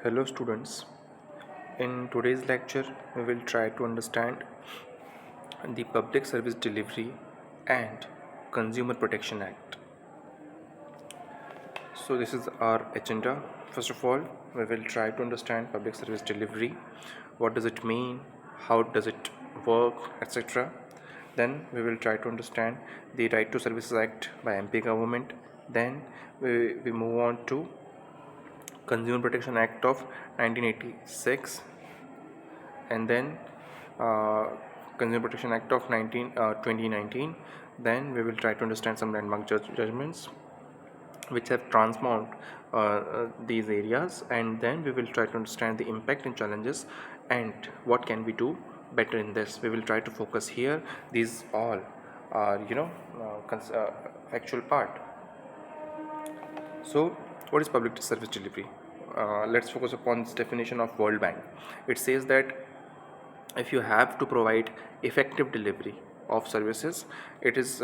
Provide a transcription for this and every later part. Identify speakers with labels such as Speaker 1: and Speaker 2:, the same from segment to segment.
Speaker 1: Hello students, in today's lecture we will try to understand the Public Service Delivery and Consumer Protection Act. So this is our agenda. First of all, we will try to understand public service delivery. What does it mean? How does it work, etc. Then we will try to understand the Right to Services Act by MP government. Then we move on to Consumer Protection Act of 1986, and then uh, Consumer Protection Act of 2019. Then we will try to understand some landmark judgments which have transformed these areas, and then we will try to understand the impact and challenges and what can we do better in this. We will try to focus here. These all are factual part. So what is public service delivery? Let's focus upon this definition of World Bank. It says that if you have to provide effective delivery of services, it is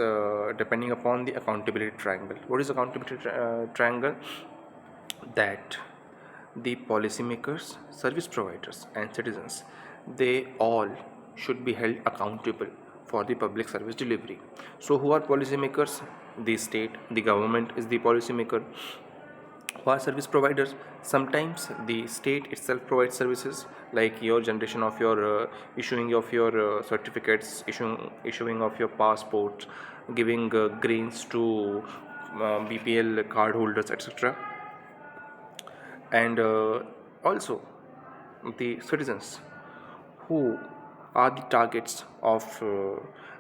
Speaker 1: depending upon the accountability triangle. What is accountability triangle? That the policymakers, service providers and citizens, they all should be held accountable for the public service delivery. So who are policymakers? The state, the government is the policymaker. Who are service providers? Sometimes the state itself provides services, like your generation of your issuing of your certificates, issuing of your passports, giving grains to BPL card holders, etc. And also the citizens, who are the targets of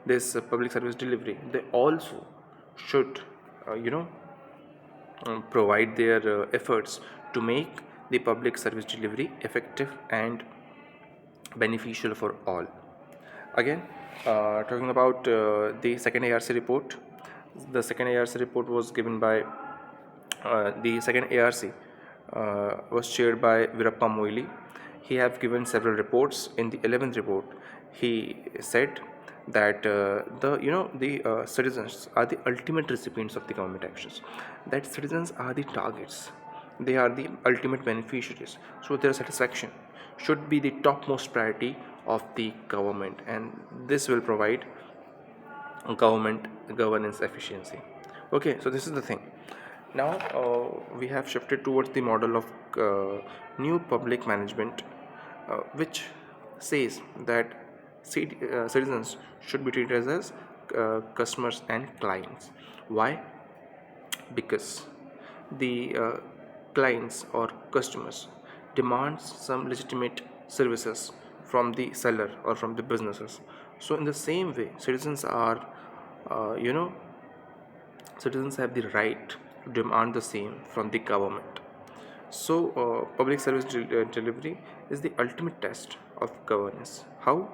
Speaker 1: this public service delivery, they also should provide their efforts to make the public service delivery effective and beneficial for all. Again, talking about the second ARC report. The second ARC report was given by the second ARC was chaired by Virappa Moili. He have given several reports. In the 11th report, he said that the citizens are the ultimate recipients of the government actions. That citizens are the targets. They are the ultimate beneficiaries. So their satisfaction should be the topmost priority of the government, and this will provide government governance efficiency. Okay, so this is the thing. Now we have shifted towards the model of new public management, which says that citizens should be treated as customers and clients. Why? Because the clients or customers demands some legitimate services from the seller or from the businesses. So in the same way, citizens are uh, you know citizens have the right to demand the same from the government. So public service delivery is the ultimate test of governance. How?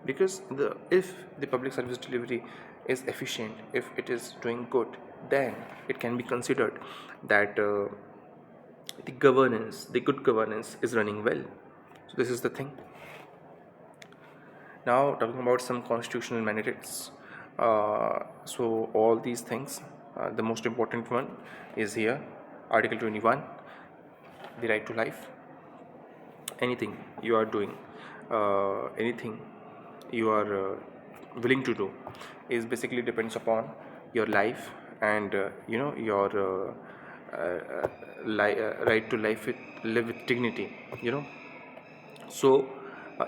Speaker 1: Because if the public service delivery is efficient, if it is doing good, then it can be considered that the good governance is running well. So this is the thing. Now talking about some constitutional mandates. So all these things, the most important one is here, Article 21, the right to life. Anything you are doing, anything you are willing to do, is basically depends upon your life and your right to life live with dignity. So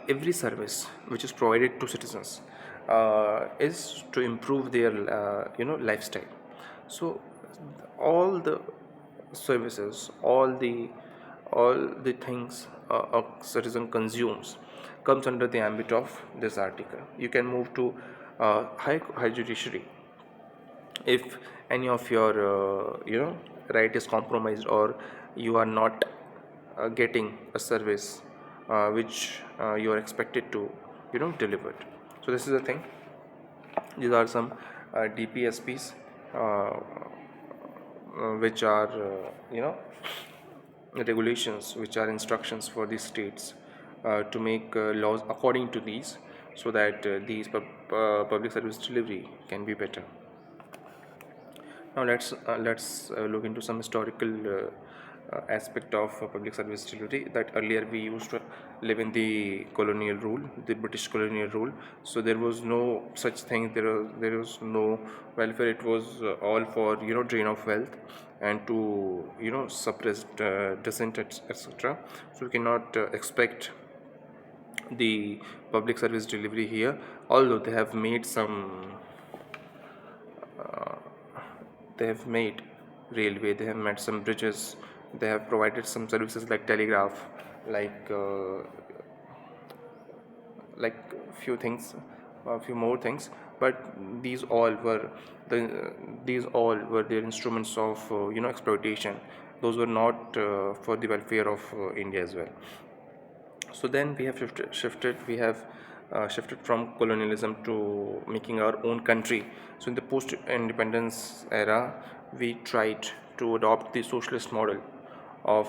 Speaker 1: every service which is provided to citizens is to improve their lifestyle. So all the services, all the things a citizen consumes comes under the ambit of this article. You can move to high judiciary if any of your right is compromised, or you are not getting a service which you are expected to deliver. So this is the thing. These are some DPSPs which are regulations, which are instructions for the states to make laws according to these, so that these public service delivery can be better. Now let's look into some historical aspect of public service delivery, that earlier we used to live in the colonial rule, the British colonial rule. So there was no such thing. There was no welfare. It was all for drain of wealth and to suppress dissent, etc. So we cannot expect the public service delivery here, although they have made railway, they have made some bridges, they have provided some services like telegraph, like like few things, a few more things. But these all were their instruments of exploitation. Those were not for the welfare of India as well. So then we have shifted from colonialism to making our own country. So in the post independence era, we tried to adopt the socialist model of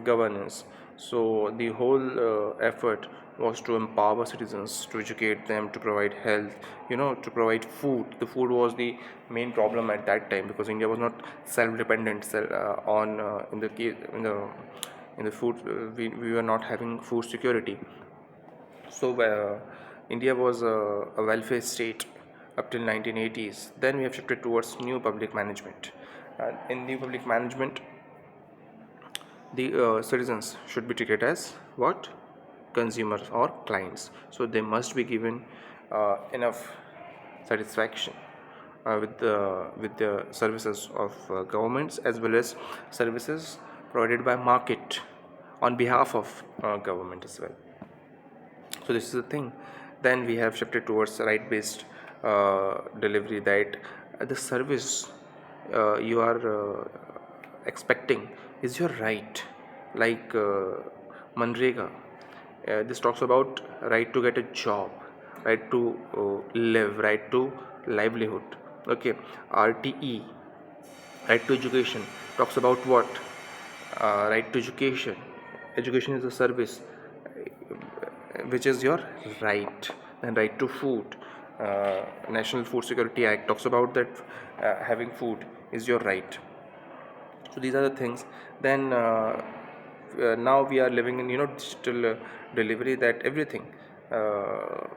Speaker 1: governance. So the whole effort was to empower citizens, to educate them, to provide health, to provide food. The food was the main problem at that time, because India was not self-dependent on in the food. We were not having food security. So India was a welfare state up till 1980s. Then we have shifted towards new public management. In new public management, the citizens should be treated as what? Consumers or clients. So they must be given enough satisfaction with the services of governments, as well as services provided by market on behalf of government as well. So this is the thing. Then we have shifted towards right based delivery, that the service you are expecting is your right, like Manrega. This talks about right to get a job, right to live, right to livelihood. Okay. RTE, right to education, talks about what? Right to education. Education is a service which is your right. And right to food, National Food Security Act talks about that having food is your right. So these are the things. Then now we are living in digital delivery, that everything uh,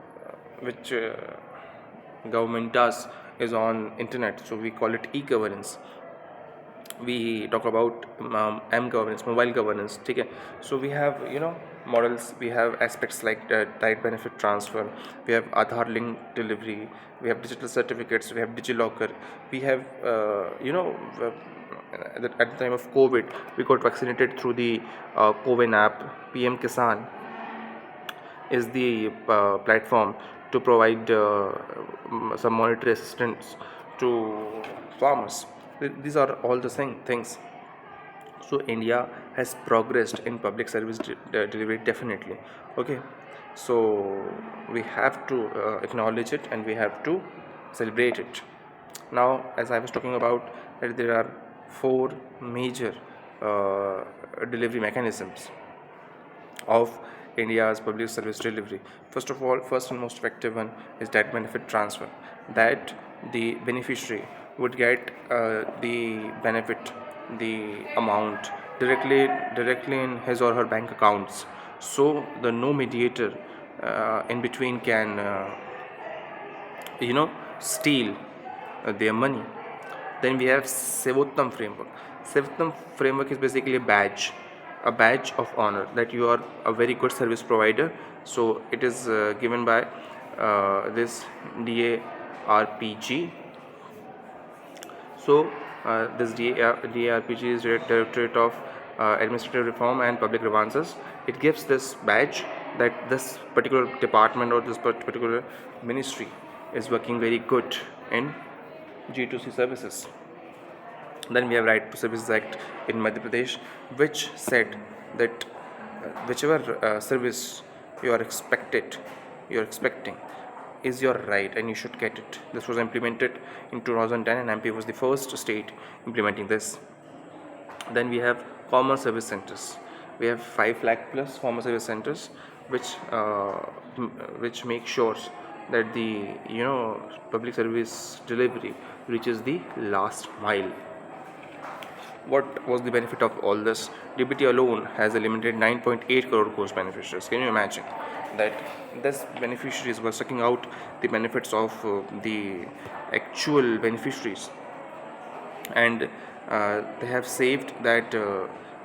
Speaker 1: which government does is on internet, so we call it e-governance. We talk about M governance, mobile governance. Okay. So we have models, we have aspects like direct benefit transfer, we have Aadhaar link delivery, we have digital certificates, we have DigiLocker, we have at the time of COVID, we got vaccinated through the Coven app. PM Kisan is the platform to provide some monetary assistance to farmers. These are all the things. So India has progressed in public service delivery, definitely. Okay. So we have to acknowledge it, and we have to celebrate it. Now, as I was talking about, that there are four major delivery mechanisms of India's public service delivery. First of all, first and most effective one is direct benefit transfer, that the beneficiary would get the benefit, the amount directly in his or her bank accounts. So the no mediator in between can steal their money. Then we have Sevottam framework. Sevottam framework is basically a badge of honor, that you are a very good service provider. So it is given by this DARPG. So this DARPG is Directorate of Administrative Reform and Public Grievances. It gives this badge that this particular department or this particular ministry is working very good in G2C services. Then we have Right to Services Act in Madhya Pradesh, which said that whichever service you are expecting is your right, and you should get it. This was implemented in 2010, and MP was the first state implementing this. Then we have common service centers. We have 5 lakh plus common service centers, which make sure that the public service delivery reaches the last mile. What was the benefit of all this? DBT alone has eliminated 9.8 crore course beneficiaries. Can you imagine that this beneficiaries were sucking out the benefits of the actual beneficiaries, and they have saved that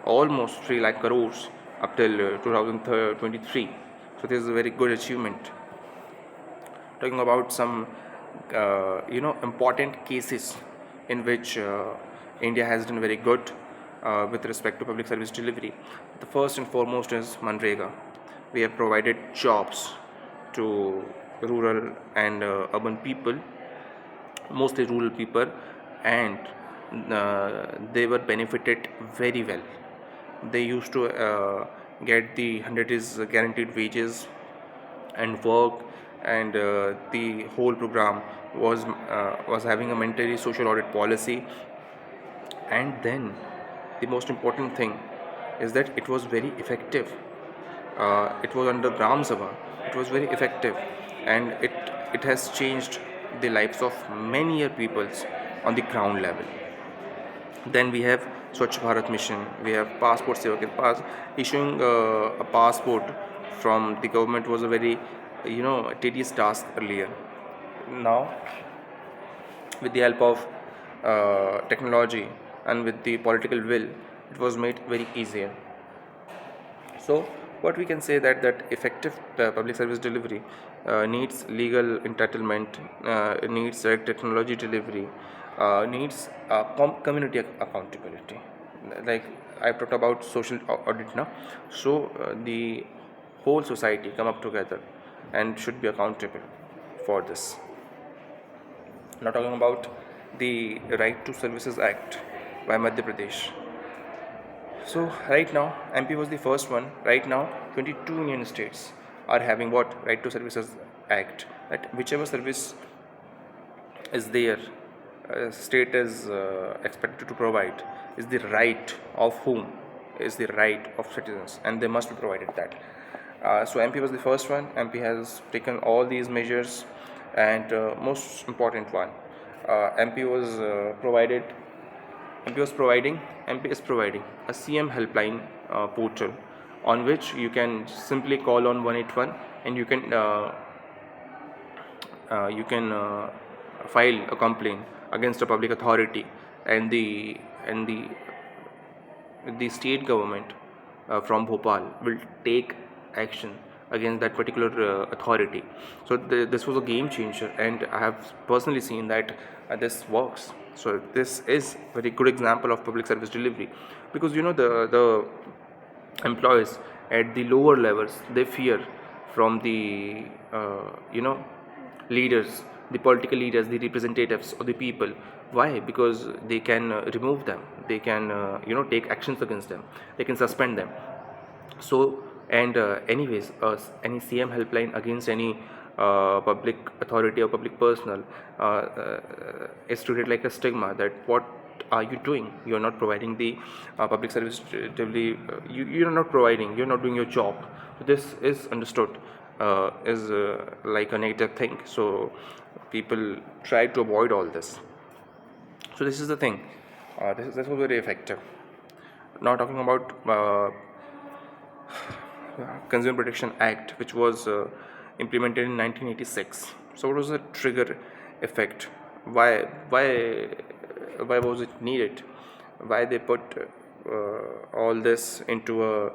Speaker 1: almost 3 lakh crores up till 2023. So this is a very good achievement. Talking about some important cases in which India has done very good with respect to public service delivery. The first and foremost is Manrega. We have provided jobs to rural and urban people, mostly rural people, and they were benefited very well. They used to get the 100 is guaranteed wages and work, and the whole program was having a mandatory social audit policy. And then the most important thing is that it was very effective. It was under Gram Sabha. It was very effective, and it has changed the lives of many peoples on the ground level. Then we have Swachh Bharat Mission. We have Passport Seva Kendra. Issuing a passport from the government was a very tedious task earlier. Now, with the help of technology and with the political will, it was made very easier. So what we can say that effective public service delivery needs legal entitlement, needs technology delivery, needs community accountability. Like I've talked about social audit now, so the whole society come up together and should be accountable for this. Now talking about the Right to Services Act by Madhya Pradesh. So right now, MP was the first one. Right now, 22 union states are having what? Right to Services Act. That whichever service is there, state is expected to provide, is the right of whom? Is the right of citizens, and they must be provided that. So MP was the first one. MP has taken all these measures, and most important one, MP was provided MP is providing a CM helpline portal on which you can simply call on 181, and you can file a complaint against a public authority, and the state government from Bhopal will take action against that particular authority. So this was a game changer, and I have personally seen that this works. So this is very good example of public service delivery, because the employees at the lower levels, they fear from the leaders, the political leaders, the representatives of the people. Why? Because they can remove them, they can take actions against them, they can suspend them. So, and anyways, any CM helpline against any public authority or public personnel is treated like a stigma, that what are you doing? You're not providing the public service delivery. You're not providing, you're not doing your job. So this is understood is like a negative thing. So people try to avoid all this. So this is the thing. This was very effective. Now talking about Consumer Protection Act, which was implemented in 1986. So what was the trigger effect? Why was it needed? Why they put all this into a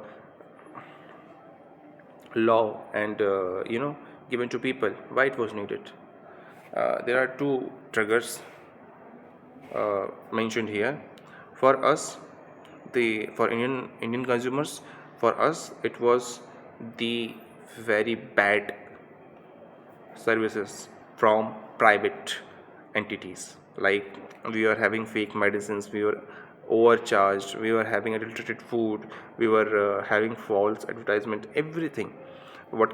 Speaker 1: law and given to people? Why it was needed? There are two triggers mentioned here. For us, for Indian consumers, for us it was the very bad services from private entities. Like we were having fake medicines, we were overcharged, we were having adulterated food, we were having false advertisement, everything. What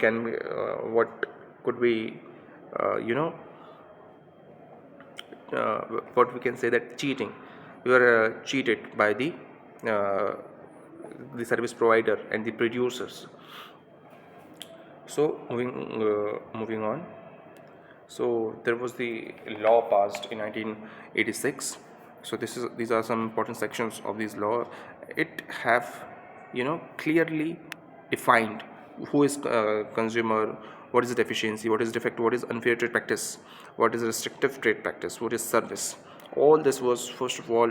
Speaker 1: could be you know what we can say, that cheating. We were cheated by uh, the service provider and the producers. So moving on. So there was the law passed in 1986, So these are some important sections of this law. It have, clearly defined who is consumer, what is deficiency, what is defect, what is unfair trade practice, what is restrictive trade practice, what is service. All this was first of all,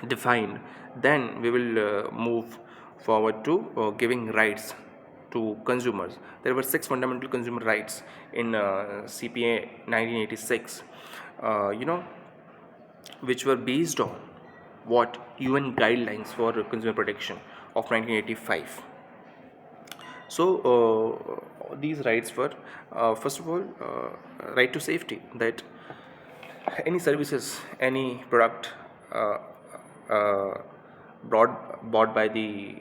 Speaker 1: defined. Then we will move forward to giving rights to consumers. There were 6 fundamental consumer rights in CPA 1986, you know which were based on what UN guidelines for consumer protection of 1985. So these rights were, first of all, right to safety, that any services, any product uh, uh, bought by the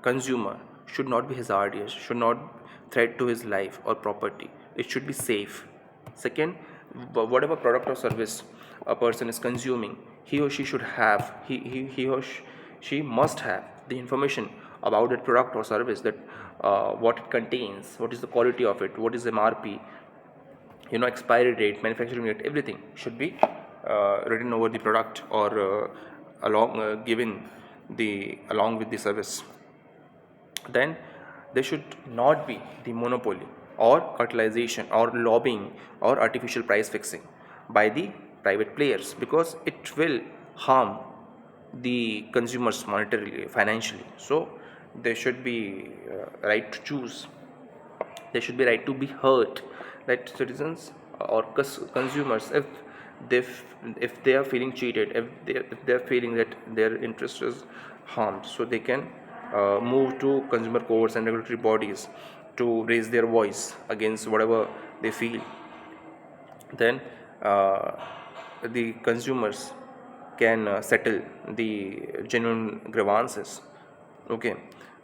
Speaker 1: consumer should not be hazardous, should not threat to his life or property. It should be safe. Second, whatever product or service a person is consuming, he or she should have, he or she must have the information about that product or service, that what it contains, what is the quality of it, what is MRP, expiry date, manufacturing date, everything should be written over the product, or along given the along with the service. Then there should not be the monopoly or cartelization or lobbying or artificial price fixing by the private players, because it will harm the consumers monetarily, financially. So there should be right to choose, there should be right to be heard, that citizens or consumers, they if they are feeling cheated, if they are feeling that their interest is harmed, so they can move to consumer courts and regulatory bodies to raise their voice against whatever they feel. Then the consumers can settle the genuine grievances. Okay,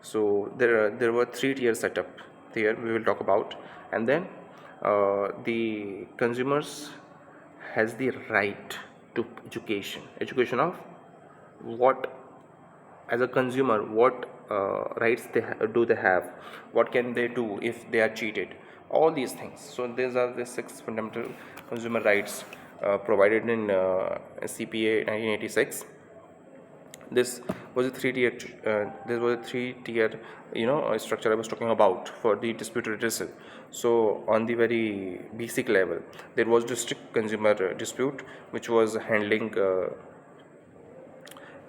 Speaker 1: so there were 3 tier setup there we will talk about. And then the consumers has the right to education of what, as a consumer, what rights do they have, what can they do if they are cheated, all these things. So these are the 6 fundamental consumer rights provided in CPA 1986. This was a three tier structure I was talking about for the dispute redressal. So on the very basic level, there was district consumer dispute, which was handling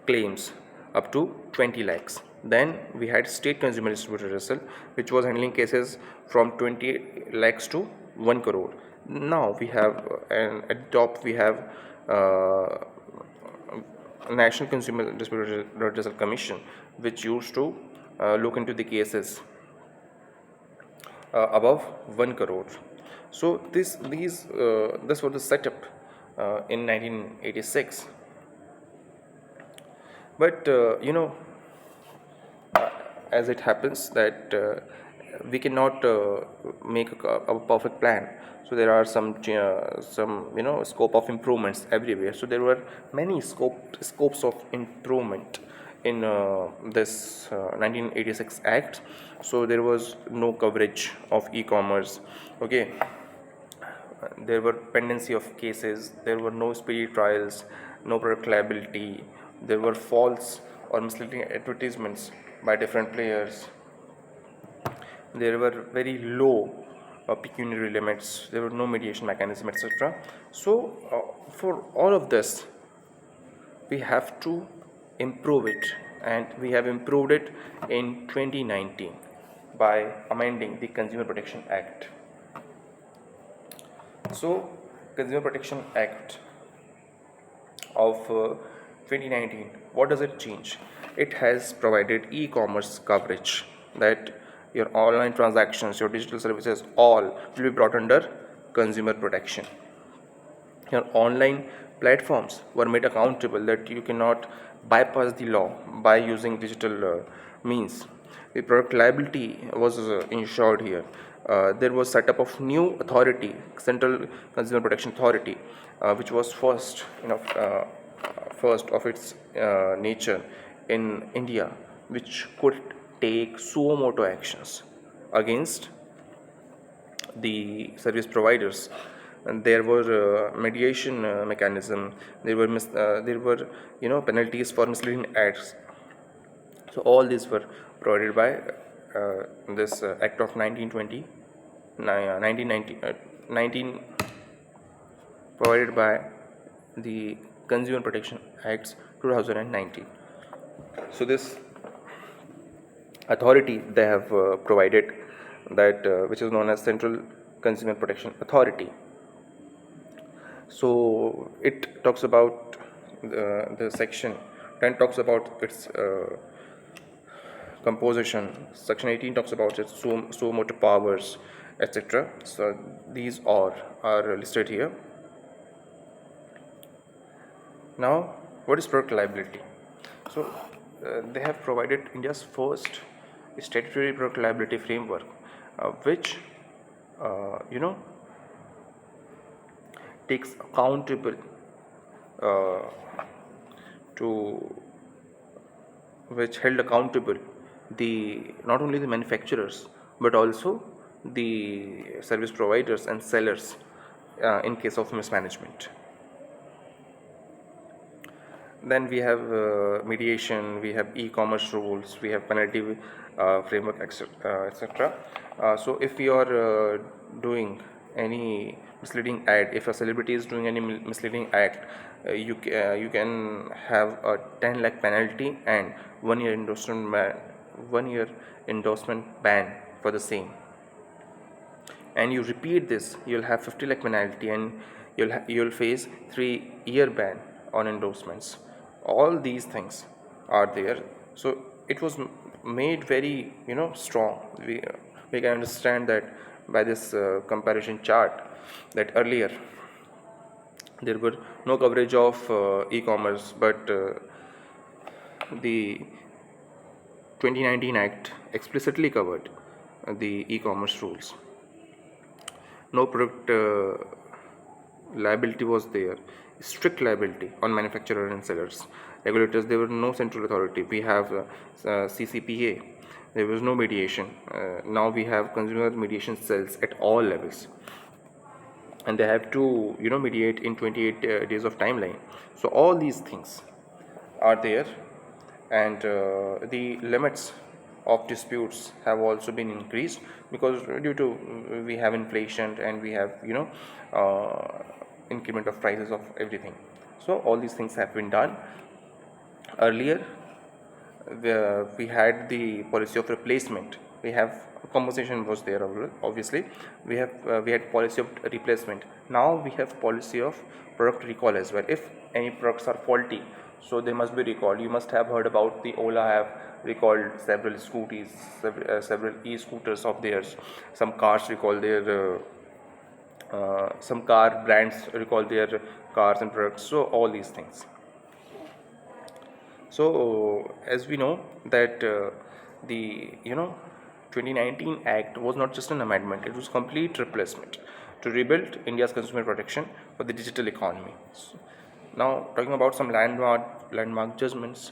Speaker 1: claims up to 20 lakhs. Then we had state consumer dispute redressal, which was handling cases from 20 lakhs to 1 crore. Now we have, and at the top we have uh, National Consumer Dispute Redressal Commission, which used to look into the cases above 1 crore. So this was the setup in 1986. But as it happens that we cannot make a perfect plan. So there are some scope of improvements everywhere. So there were many scopes of improvement in this 1986 act. So there was no coverage of e-commerce. Okay, there were pendency of cases, there were no speedy trials, no product liability, there were false or misleading advertisements by different players, there were very low pecuniary limits, there were no mediation mechanism, etc. So for all of this we have to improve it, and we have improved it in 2019 by amending the Consumer Protection Act. So Consumer Protection Act of 2019, what does it change? It has provided e-commerce coverage, that your online transactions, your digital services, all will be brought under consumer protection. Your online platforms were made accountable, that you cannot bypass the law by using digital means. The product liability was ensured here. There was setup of new authority, Central Consumer Protection Authority, which was first of its nature in India, which could take suo moto actions against the service providers and there were mediation mechanism. There were penalties for misleading ads. So all these were provided by this Act of 1920, 1990, 19 provided by the Consumer Protection Acts 2019. So this authority they have provided, that which is known as Central Consumer Protection Authority. So it talks about the section 10 talks about its composition. Section 18 talks about its suo motu powers, etc. So these are listed here. Now, what is product liability? So they have provided India's first statutory product liability framework, which you know takes accountable uh, to which held accountable the not only the manufacturers but also the service providers and sellers in case of mismanagement. Then we have mediation, we have e-commerce rules, we have penalty framework, etc. So if you are doing any misleading ad, if a celebrity is doing any misleading act, you can have a 10 lakh penalty and 1 year endorsement 1 year endorsement ban for the same. And you repeat this, you'll have 50 lakh penalty and you'll face 3 year ban on endorsements. All these things are there. So it was made very strong. We can understand that by this comparison chart, that earlier there were no coverage of e-commerce, but the 2019 Act explicitly covered the e-commerce rules. No product liability was there. Strict liability on manufacturer and sellers. Regulators, there were no central authority. We have CCPA. There was no mediation. Now we have consumer mediation cells at all levels, and they have to mediate in 28 days of timeline. So all these things are there, and the limits of disputes have also been increased, because due to we have inflation and we have increment of prices of everything. So all these things have been done. Earlier we had the policy of replacement. We have compensation was there, obviously. We had policy of replacement. Now we have policy of product recall as well. If any products are faulty, so they must be recalled. You must have heard about the Ola have recalled several scooties, several e-scooters of theirs. Some cars recall their some car brands recall their cars and products. So all these things. So as we know that the 2019 Act was not just an amendment; it was complete replacement to rebuild India's consumer protection for the digital economy. So, now talking about some landmark judgments,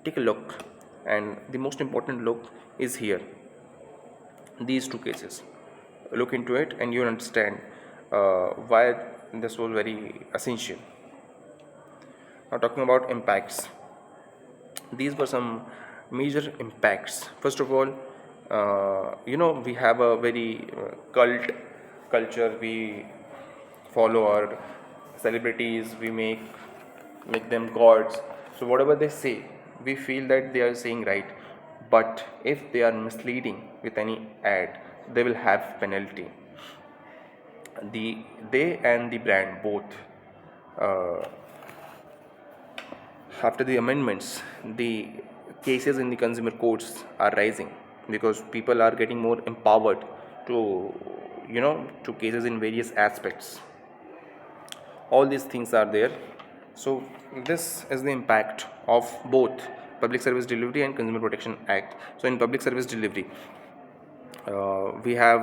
Speaker 1: take a look, and the most important look is here. These two cases. Look into it, and you'll understand why this was very essential. Now talking about impacts, these were some major impacts. First of all, we have a very cult culture. We follow our celebrities. We make them gods. So whatever they say, we feel that they are saying right. But if they are misleading with any ad, they will have penalty. They and the brand both. Uh, After the amendments, the cases in the consumer courts are rising, because people are getting more empowered to to cases in various aspects. All these things are there. So this is the impact of both Public Service Delivery and Consumer Protection Act. So in public service delivery, we have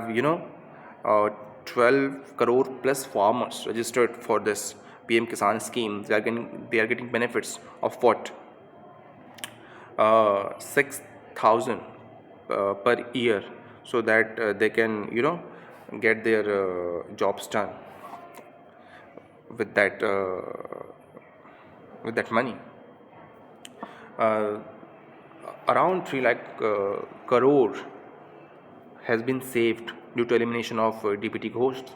Speaker 1: 12 crore plus farmers registered for this PM Kisan scheme. They are getting benefits of what, 6,000 per year, so that they can get their jobs done. with that money. uh, Around 3 lakh crore has been saved due to elimination of DPT ghosts.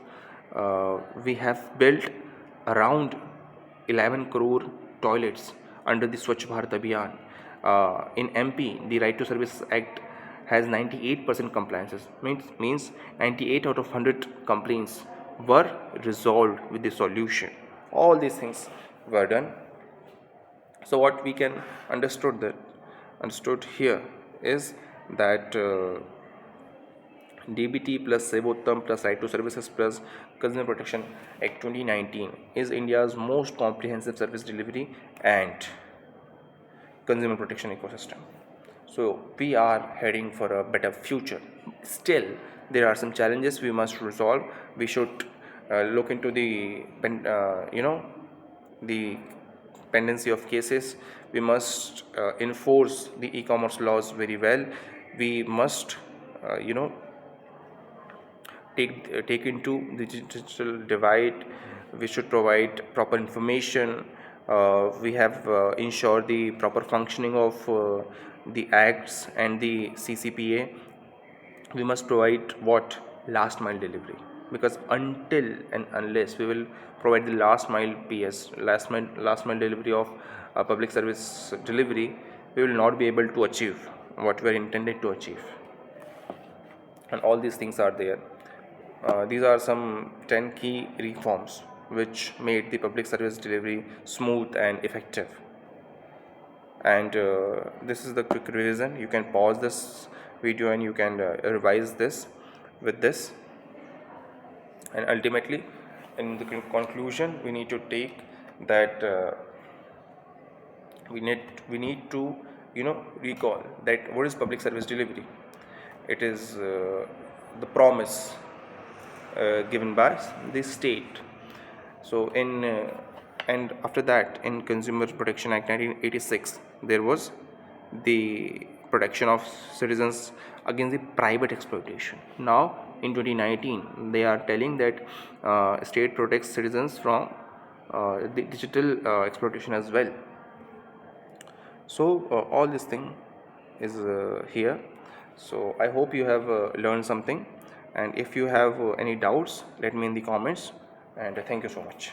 Speaker 1: We have built around 11 crore toilets under the Swachh Bharat Abhiyan. In MP, the Right to Service Act has 98% compliances. Means 98 out of 100 complaints were resolved with the solution. All these things were done. So what we can understood here is that DBT plus Sevottam plus Right to Services plus Consumer Protection Act 2019 is India's most comprehensive service delivery and consumer protection ecosystem. So we are heading for a better future. Still, there are some challenges we must resolve. We should look into the the pendency of cases. We must enforce the e-commerce laws very well. We must take into the digital divide. We should provide proper information. We have ensured the proper functioning of the acts and the CCPA. We must provide what last mile delivery, because until and unless we will provide the last mile PS, last mile delivery of public service delivery, we will not be able to achieve what we are intended to achieve. And all these things are there. These are some 10 key reforms which made the public service delivery smooth and effective. And this is the quick revision. You can pause this video and you can revise this with this. And ultimately, in the conclusion, we need to take that we need to recall that what is public service delivery. It is the promise given by the state. So and after that, in Consumer Protection Act 1986, there was the protection of citizens against the private exploitation. Now in 2019, they are telling that state protects citizens from the digital exploitation as well. So all this thing is here. So I hope you have learned something, and if you have any doubts, let me in the comments. And thank you so much.